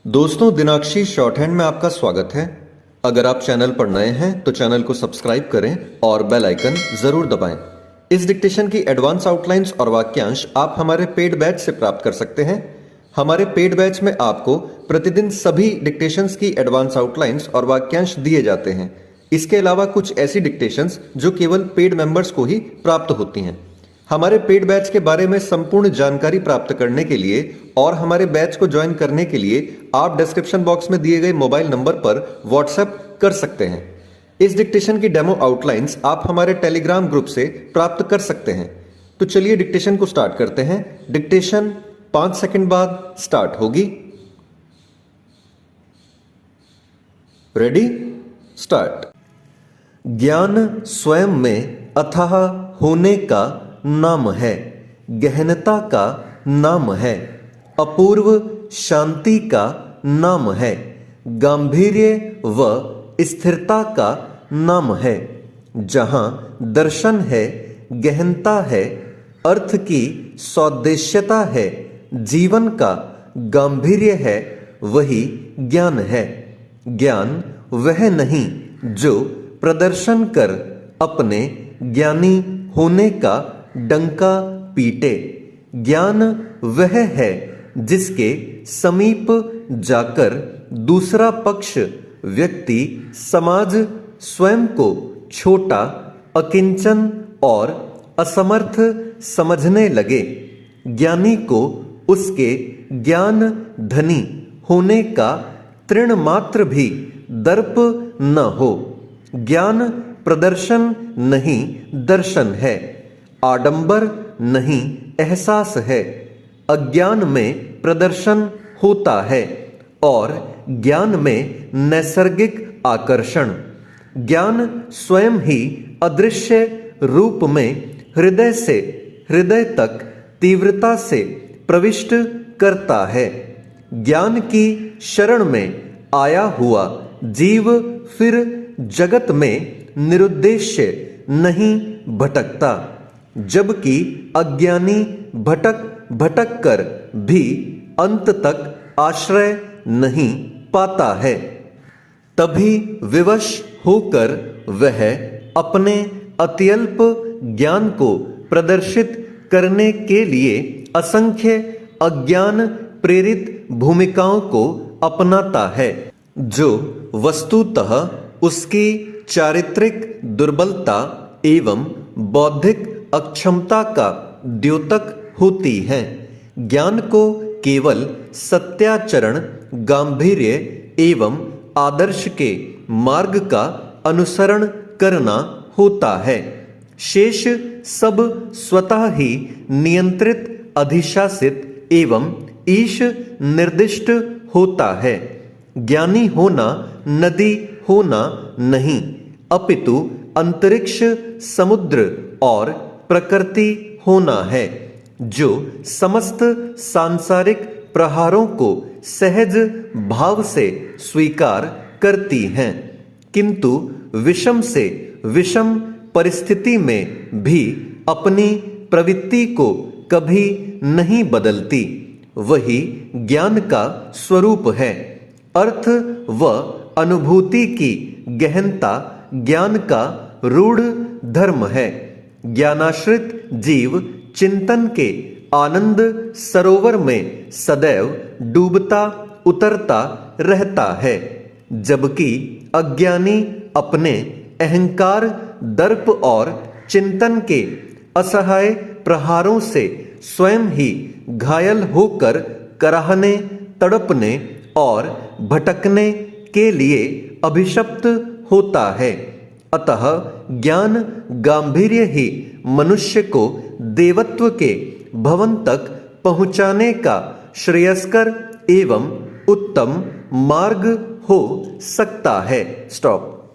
दोस्तों, दिनाक्षी short hand में आपका स्वागत है। अगर आप चैनल पर नए हैं तो चैनल को सब्सक्राइब करें और बेल आइकन जरूर दबाएं। इस डिक्टेशन की एडवांस आउटलाइंस और वाक्यांश आप हमारे पेड बैच से प्राप्त कर सकते हैं। हमारे पेड बैच में आपको प्रतिदिन सभी डिक्टेशंस की एडवांस आउटलाइंस और वाक्यांश दिए जाते हैं। इसके अलावा कुछ ऐसी डिक्टेशंस जो केवल पेड मेंबर्स को ही प्राप्त होती हैं। हमारे पेड बैच के बारे में संपूर्ण जानकारी प्राप्त करने के लिए और हमारे बैच को ज्वाइन करने के लिए आप डिस्क्रिप्शन बॉक्स में दिए गए मोबाइल नंबर पर व्हाट्सएप कर सकते हैं। इस डिक्टेशन की डेमो आउटलाइंस आप हमारे टेलीग्राम ग्रुप से प्राप्त कर सकते हैं। तो चलिए डिक्टेशन को स्टार्ट करते हैं। डिक्टेशन 5 सेकंड बाद स्टार्ट होगी। Ready, start. ज्ञान स्वयं में अथाह होने का नाम है, गहनता का नाम है, अपूर्व शांति का नाम है, गांधीर्य व स्थिरता का नाम है। जहाँ दर्शन है, गहनता है, अर्थ की सौदेश्यता है, जीवन का गांधीर्य है, वही ज्ञान है। ज्ञान वह नहीं जो प्रदर्शन कर अपने ज्ञानी होने का डंका पीटे। ज्ञान वह है जिसके समीप जाकर दूसरा पक्ष, व्यक्ति, समाज स्वयं को छोटा, अकिंचन और असमर्थ समझने लगे। ज्ञानी को उसके ज्ञान धनी होने का तृण मात्र भी दर्प न हो। ज्ञान प्रदर्शन नहीं, दर्शन है। आडंबर नहीं, एहसास है। अज्ञान में प्रदर्शन होता है और ज्ञान में नैसर्गिक आकर्षण। ज्ञान स्वयं ही अदृश्य रूप में हृदय से हृदय तक तीव्रता से प्रविष्ट करता है। ज्ञान की शरण में आया हुआ जीव फिर जगत में निरुद्देश्य नहीं भटकता, जबकि अज्ञानी भटक भटक कर भी अंत तक आश्रय नहीं पाता है। तभी विवश होकर वह अपने अत्यल्प ज्ञान को प्रदर्शित करने के लिए असंख्य अज्ञान प्रेरित भूमिकाओं को अपनाता है, जो वस्तुतः उसकी चारित्रिक दुर्बलता एवं बौद्धिक अक्षमता का द्योतक होती हैं। ज्ञान को केवल सत्याचरण, गांभीर्य एवं आदर्श के मार्ग का अनुसरण करना होता है। शेष सब स्वतः ही नियंत्रित, अधिशासित एवं ईश निर्दिष्ट होता है। ज्ञानी होना नदी होना नहीं, अपितु अंतरिक्ष, समुद्र और प्रकृति होना है, जो समस्त सांसारिक प्रहारों को सहज भाव से स्वीकार करती हैं, किंतु विषम से विषम परिस्थिति में भी अपनी प्रवृत्ति को कभी नहीं बदलती। वही ज्ञान का स्वरूप है। अर्थ व अनुभूति की गहनता ज्ञान का रूढ़ धर्म है। ज्ञानाश्रित जीव चिंतन के आनंद सरोवर में सदैव डूबता उतरता रहता है, जबकि अज्ञानी अपने अहंकार, दर्प और चिंतन के असहाय प्रहारों से स्वयं ही घायल होकर कराहने, तड़पने और भटकने के लिए अभिशप्त होता है। अतः ज्ञान गांभीर्य ही मनुष्य को देवत्व के भवन तक पहुंचाने का श्रेयस्कर एवं उत्तम मार्ग हो सकता है। स्टॉप।